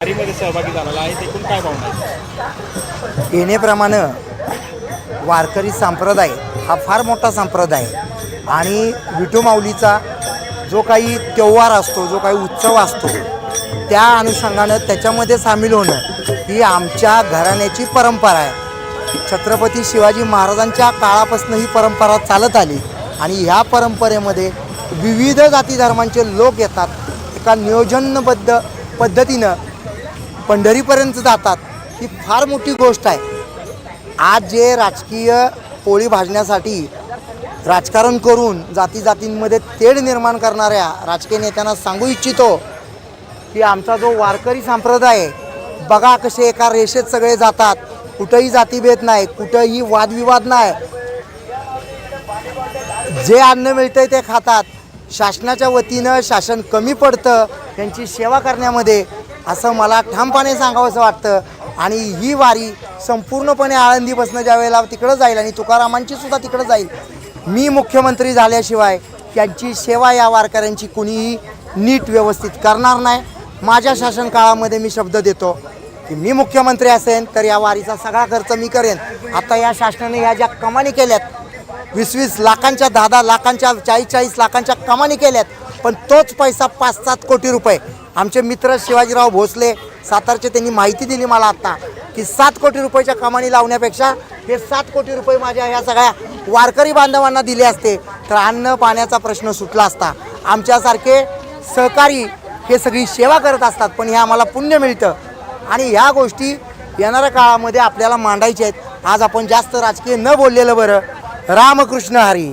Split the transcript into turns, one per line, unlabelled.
वारीमध्ये सहभागी झालेला आहे, एकूण काय भावना आहे?
येण्याप्रमाणे वारकरी संप्रदाय हा फार मोठा संप्रदाय आहे आणि विठू माऊलीचा जो काही त्योहार असतो, जो काही उत्सव असतो, त्या अनुषंगानं त्याच्यामध्ये सामील होणं ही आमच्या घराण्याची परंपरा आहे. छत्रपती शिवाजी महाराजांच्या काळापासून ही परंपरा चालत आली आणि ह्या परंपरेमध्ये विविध जाती धर्मांचे लोक येतात. एका नियोजनबद्ध पद्धतीनं पंढरीपर्यंत जातात. ही फार मोठी गोष्ट आहे. आज जे राजकीय पोळी भाजण्यासाठी राजकारण करून जातीजातींमध्ये तेढ निर्माण करणाऱ्या राजकीय नेत्यांना सांगू इच्छितो की आमचा जो वारकरी संप्रदाय आहे, बघा कसे एका रेषेत सगळे जातात. कुठंही जातीभेद नाही, कुठंही वादविवाद नाही. जे अन्न मिळतंय ते खातात. शासनाच्या वतीनं शासन कमी पडतं त्यांची सेवा करण्यामध्ये, असं मला ठामपणे सांगावंसं वाटतं. आणि ही वारी संपूर्णपणे आळंदीपासून ज्या वेळेला तिकडं जाईल आणि तुकारामांची सुद्धा तिकडं जाईल, मी मुख्यमंत्री झाल्याशिवाय त्यांची सेवा या वारकऱ्यांची कुणीही नीट व्यवस्थित करणार नाही. माझ्या शासन काळामध्ये मी शब्द देतो की मी मुख्यमंत्री असेन तर या वारीचा सगळा खर्च मी करेन. आता या शासनाने ह्या ज्या कमानी केल्यात, 20-20 लाखांच्या, 10-10 लाखांच्या, 40-40 लाखांच्या कमानी केल्यात, पण तोच पैसा 5-7 कोटी रुपये आमचे मित्र शिवाजीराव भोसले सातारचे त्यांनी माहिती दिली मला आत्ता की 7 कोटी रुपयाच्या कमानी लावण्यापेक्षा हे 7 कोटी रुपये माझ्या ह्या सगळ्या वारकरी बांधवांना दिले असते तर अन्न पाण्याचा प्रश्न सुटला असता. आमच्यासारखे सहकारी हे सगळी सेवा करत असतात, पण हे आम्हाला पुण्य मिळतं आणि ह्या गोष्टी येणाऱ्या काळामध्ये आपल्याला मांडायच्या आहेत. आज आपण जास्त राजकीय न बोललेलं बरं. रामकृष्ण हरी.